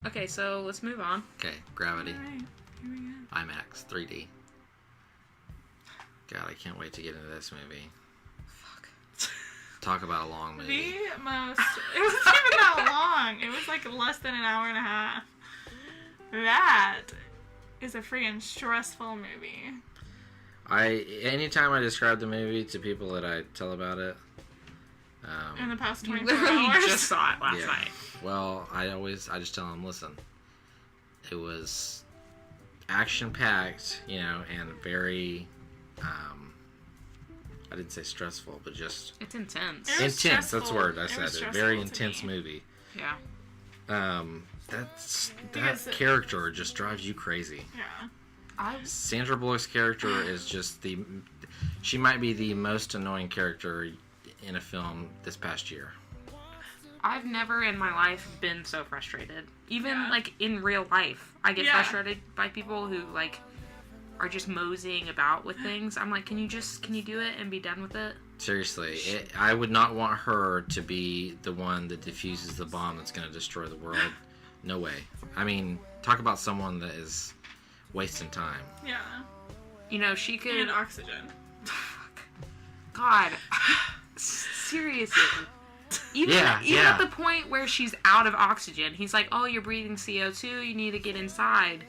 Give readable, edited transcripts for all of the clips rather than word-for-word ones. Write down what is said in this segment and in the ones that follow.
Okay, so let's move on. Okay, Gravity. All right, here we go. IMAX, 3D. God, I can't wait to get into this movie. Fuck. Talk about a long movie. The most... It wasn't even that long. It was like less than an hour and a half. That is a freaking stressful movie. Anytime I describe the movie to people that I tell about it, In the past You 24 literally hours. just saw it last yeah. night. Well, I just tell them, listen, it was action-packed, and very, I didn't say stressful, but just... It's intense. It was intense, that's the stressful. word I It said. was A stressful very to intense me. movie. Yeah. That character just drives you crazy. Yeah. Sandra Bullock's character is just she might be the most annoying character in a film this past year. I've never in my life been so frustrated. Even, Yeah. like, in real life. I get Yeah. frustrated by people who, like, are just moseying about with things. I'm like, can you do it and be done with it? Seriously, I would not want her to be the one that defuses the bomb that's going to destroy the world. No way. I mean, talk about someone that is wasting time. Yeah. She could... And oxygen. Fuck. God. Seriously. Even Yeah. at the point where she's out of oxygen, he's like, oh, you're breathing CO2, you need to get inside.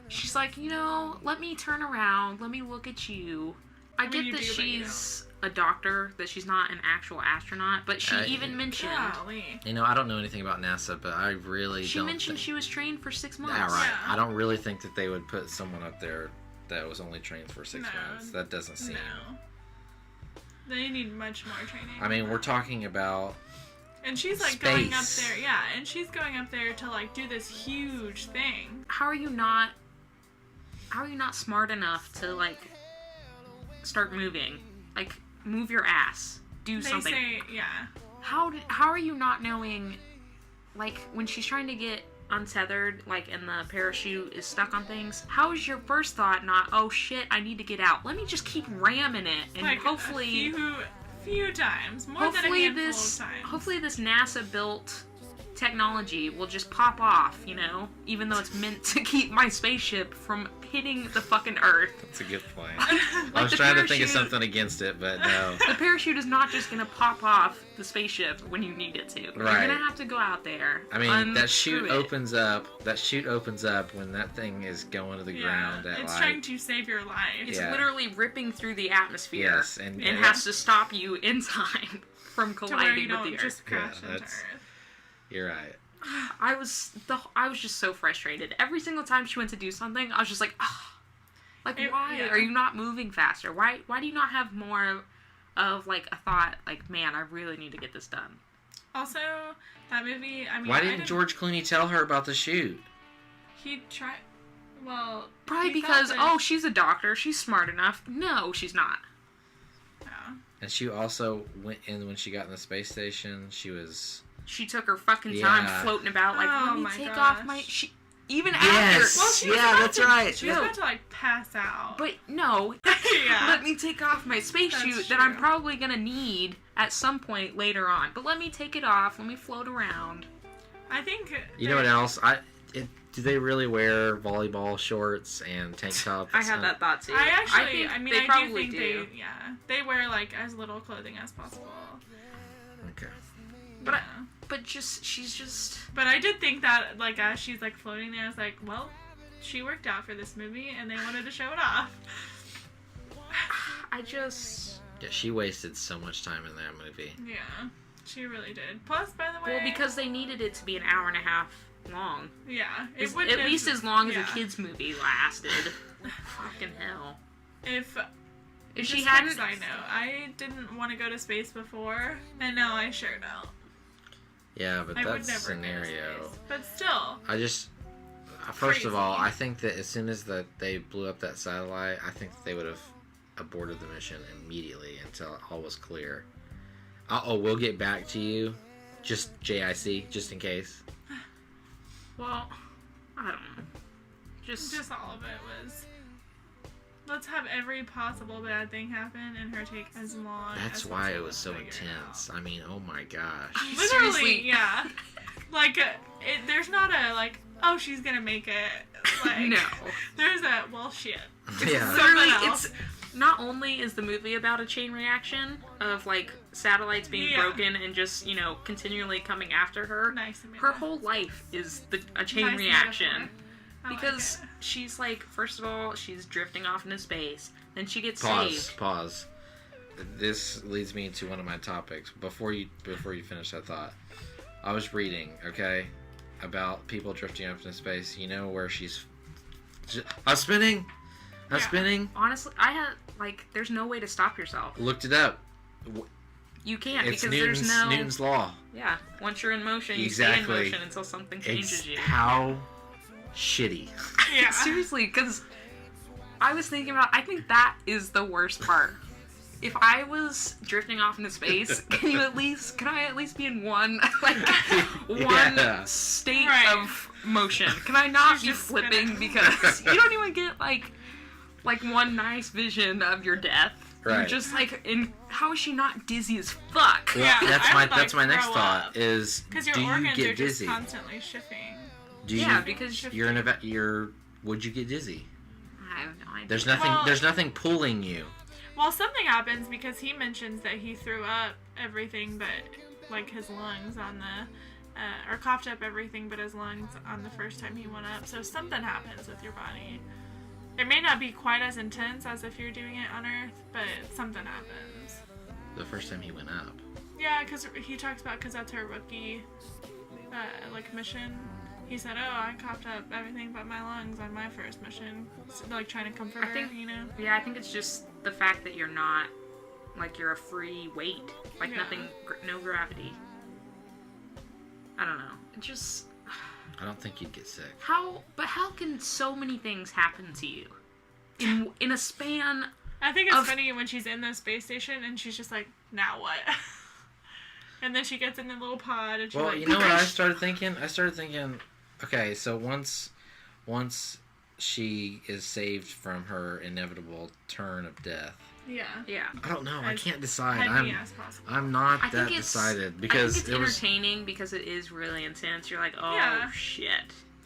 She's like, let me turn around, let me look at you. I mean, get you that do, but you she's a doctor, that she's not an actual astronaut, but she even mentioned... Golly. I don't know anything about NASA, but I really She don't mentioned she was trained for 6 months. Yeah, right. Yeah. I don't really think that they would put someone up there that was only trained for 6 months. That doesn't seem... No. They need much more training. I mean, we're talking about... And she's like space. going up there, yeah, and she's going up there to like do this huge thing. How are you not smart enough to, like, start moving? Like, move your ass. Do They something. say, yeah. How are you not knowing, like, when she's trying to get untethered, like, and the parachute is stuck on things, how is your first thought not, oh shit, I need to get out? Let me just keep ramming it, and Like hopefully... a few times. More than a handful of times. Hopefully this NASA-built technology will just pop off, even though it's meant to keep my spaceship from hitting the fucking Earth. That's a good point. Like I was the trying to think of parachute- something against it, but no. The parachute is not just gonna pop off the spaceship when you need it to. You're Right. gonna have to go out there. I mean, that unscrew chute it. opens up. That chute opens up when that thing is going to the ground at it's like... trying to save your life. It's Yeah. literally ripping through the atmosphere. Yes, and has to stop you in time from to where colliding you with don't the just Earth. crash Yeah, into that's- Earth. You're right. I was just so frustrated. Every single time she went to do something, I was just like, ah. Why yeah. are you not moving faster? Why do you not have more of, like, a thought, like, man, I really need to get this done? Also, that movie, I mean... Why didn't George Clooney tell her about the shoot? He tried... Well... Probably he because, thought that- oh, she's a doctor, she's smart enough. No, she's not. Yeah. And she also went in when she got in the space station. She took her fucking time Yeah. floating about, like, Oh let me my take gosh. off my... Even Yes. after... Well, she was Yeah, about that's to, right. She was No. about to, like, pass out. But, no. Yeah. Let me take off my spacesuit That's that I'm true. probably gonna need at some point later on. But let me take it off, let me float around. I think... You know what else? Do they really wear volleyball shorts and tank tops? I had that thought, too. I actually... think I mean, they I do probably think do. they... Yeah. They wear, like, as little clothing as possible. Okay. But Yeah. But she's just... But I did think that, like, as she's, like, floating there, I was like, well, she worked out for this movie, and they wanted to show it off. Yeah, she wasted so much time in that movie. Yeah, she really did. Plus, by the way... Well, because they needed it to be an hour and a half long. Yeah, At wouldn't have- least as long as yeah. a kid's movie lasted. Fucking hell. If She just hadn't... quick side note, I didn't want to go to space before, and now I sure don't. Yeah, but I would that never scenario... go to space. But still, I just... First of all, Crazy. I think that as soon as they blew up that satellite, I think that they would have aborted the mission immediately until all was clear. We'll get back to you. Just JIC, just in case. Well, I don't know. Just all of it was... Let's have every possible bad thing happen, and her take as long That's as why it possible was to so figure it intense. out. I mean, oh my gosh. Literally, Seriously. yeah. Like, there's not a, like, oh, she's gonna make it. Like, No. There's a, well, shit. Yeah. Literally, Something else. it's not only is the movie about a chain reaction of like satellites being Yeah. broken and just continually coming after her. Nice, Amanda. Her whole life is a chain Nice reaction. metaphor. I like Because it. she's like, first of all, she's drifting off into space. Then she gets Pause. saved. Pause. This leads me to one of my topics. Before you finish that thought, I was reading, okay, about people drifting up into space. You know where she's... I'm spinning! I'm Yeah. spinning! Honestly, I had, like, there's no way to stop yourself. Looked it up. You can't It's because Newton's, there's no... Newton's law. Yeah, once you're in motion, you stay Exactly. in motion until something changes you. How shitty. Yeah. Seriously, because I was thinking about, I think that is the worst part. If I was drifting off into space, can I at least be in one, like, Yeah. one state Right. of motion? Can I not She's be just flipping gonna- because you don't even get, like one nice vision of your death. You're Right. just, like, how is she not dizzy as fuck? Well, Yeah, that's I my would, like, that's my next throw thought up. is, Because your do you organs get are dizzy? just constantly shifting. Do you, Yeah, because you're in a would you get dizzy? I have no idea. There's nothing pulling you. Well, something happens because he mentions that he threw up everything but, like, his lungs on the, or coughed up everything but his lungs on the first time he went up. So something happens with your body. It may not be quite as intense as if you're doing it on Earth, but something happens. The first time he went up. Yeah, because he talks about, because that's her rookie, like, mission. He said, oh, I coughed up everything but my lungs on my first mission. So, like, trying to comfort her, think- you know? Yeah, I think it's just the fact that you're not, like, you're a free weight. Like, Yeah. nothing, no gravity. I don't know. It just, I don't think you'd get sick. how can so many things happen to you? In a span, I think it's Of- funny when she's in the space station and she's just like, now what? And then she gets in the little pod and she's Well, like, you know what I because- started thinking? Okay, so once she is saved from her inevitable turn of death, yeah. yeah. I don't know. I As can't decide. Heavy as possible. I'm not I that think it's decided because I think it's it was. entertaining because it is really intense. You're like, oh Yeah. shit.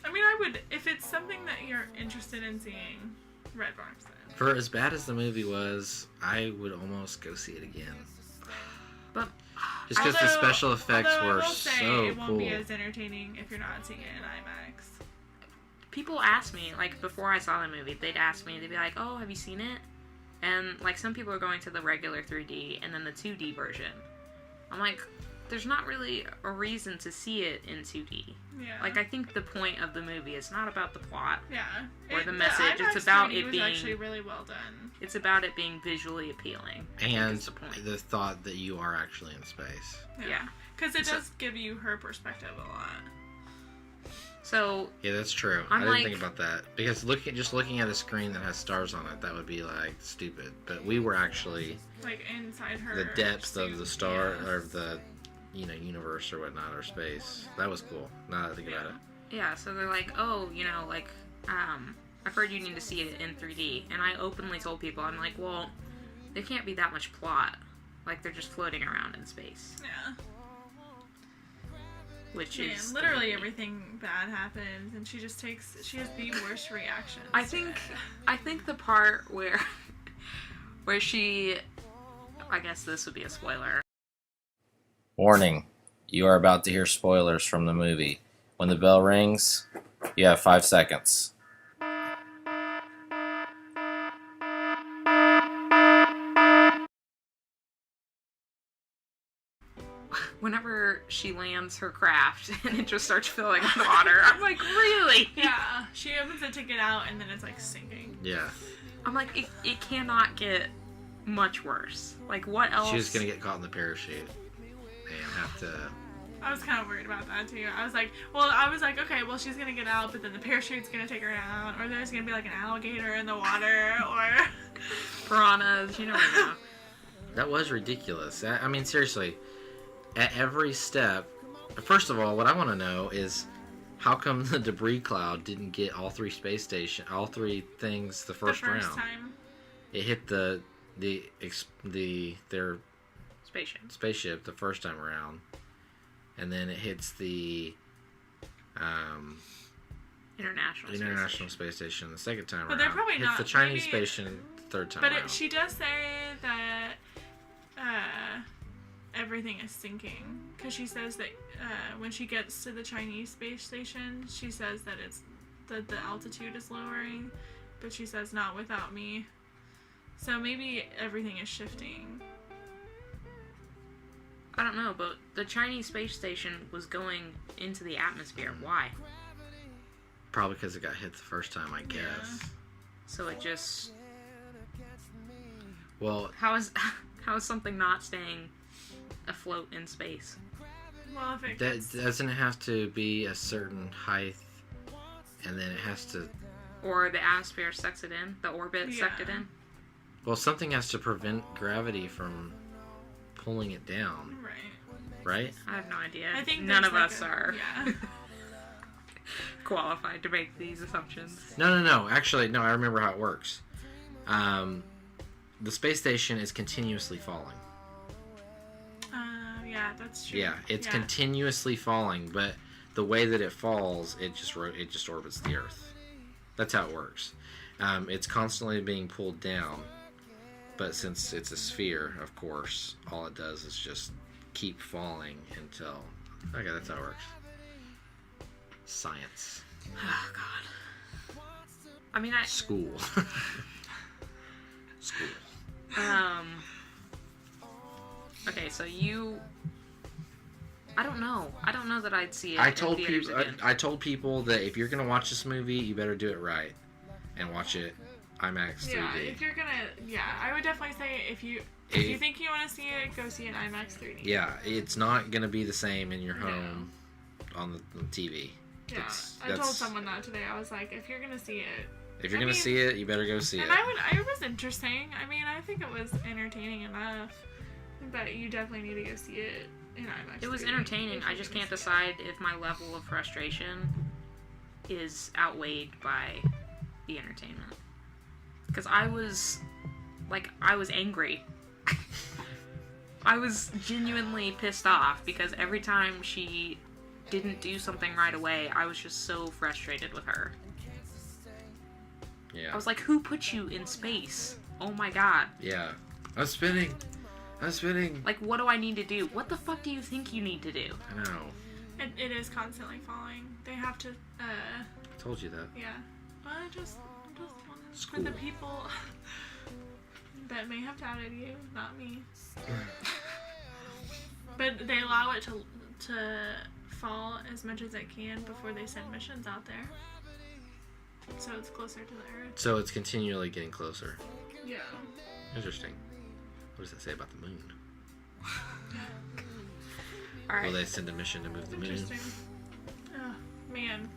I mean, I would, if it's something that you're interested in seeing, Red Barnes then. For as bad as the movie was, I would almost go see it again. But Just because the Although- special effects although I were will say so it won't cool. be as entertaining if you're not seeing it in IMAX. people ask me, like, before I saw the movie, they'd ask me, they'd be like, oh, have you seen it? And, like, some people are going to the regular 3D and then the 2D version. I'm like, there's not really a reason to see it in 2D. Yeah. Like, I think the point of the movie is not about the plot. yeah. or the message, IMAX it's about 3D it was being- actually really well done. It's about it being visually appealing. I think And is the point. the thought that you are actually in space. Yeah. Because it So- does give you her perspective a lot. So, Yeah, that's true. I'm I didn't like- think about that because looking at a screen that has stars on it, that would be like stupid. But we were actually Like inside her. the depths of suit, the star yeah. or the universe or whatnot or space. That was cool. Now that I think about it. yeah, so they're like, oh, like, I've heard you need to see it in 3D. And I openly told people, I'm like, well, there can't be that much plot. Like, they're just floating around in space. Yeah. Which Man, is... the literally movie. everything bad happens, and she has the worst reactions. I to think it. I think the part where she, I guess this would be a spoiler. Warning, you are about to hear spoilers from the movie. When the bell rings, you have 5 seconds. Whenever she lands her craft and it just starts filling with water, I'm like, really? Yeah, she opens it to get out, and then it's like sinking. Yeah, I'm like, it cannot get much worse. Like, what else? she was gonna get caught in the parachute and have to. I was kind of worried about that too. I was like, okay, well, she's gonna get out, but then the parachute's gonna take her down, or there's gonna be like an alligator in the water, or Piranhas, you know. That was ridiculous. I mean, seriously, at every step. First of all, what I want to know is how come the debris cloud didn't get all three things the first round? time. It hit their Spaceship. spaceship the first time around, and then it hits the International Space Station the second time But around. they're probably it's not. the Chinese Maybe, station the third time but around. she does say that everything is sinking. Because she says that when she gets to the Chinese space station, she says that the altitude is lowering. But she says, not without me. So maybe everything is shifting. I don't know, but the Chinese space station was going into the atmosphere. Why? Probably because it got hit the first time, I guess. Yeah. So it just... Well... How is something not staying afloat in space? Well, if it That gets... doesn't it have to be a certain height, and then it has to... Or the atmosphere sucks it in? The orbit sucked it in? Well, something has to prevent gravity from pulling it down, right? I have no idea. I think none of there's us are Yeah. qualified to make these assumptions. No. Actually, no, I remember how it works. The space station is continuously falling. Yeah, that's true. Yeah, it's continuously falling, but the way that it falls, it just orbits the Earth. That's how it works. It's constantly being pulled down, but since it's a sphere, of course, all it does is just keep falling until... Okay, that's how it works. Science. Oh, God. I mean, School. School. Okay, so you... I don't know. I don't know that I'd see it I in told theaters people. again. I told people that if you're gonna watch this movie, you better do it right, and watch it IMAX 3D. Yeah, if you're gonna... Yeah, I would definitely say if you think you want to see it, go see it IMAX 3D. Yeah, it's not gonna be the same in your home on the TV. Yeah, I told someone that today. I was like, if you're gonna see it... If you're gonna see it, you better go see it. And it was interesting. I mean, I think it was entertaining enough. But you definitely need to go see it in IMAX. It was 3D entertaining. I just can't decide if my level of frustration is outweighed by the entertainment. Because I was angry. I was genuinely pissed off because every time she didn't do something right away, I was just so frustrated with her. Yeah. I was like, who put you in space? Oh my god. Yeah. I'm spinning. Like, what do I need to do? What the fuck do you think you need to do? I know. It is constantly falling. They have to, I told you that. yeah. I just wanted School. for the people that may have doubted you, not me. But they allow it to fall as much as it can before they send missions out there. So it's closer to the Earth. So it's continually getting closer. Yeah. Interesting. What does that say about the moon? Alright. Will they send a mission to move the moon? Interesting. Oh, man.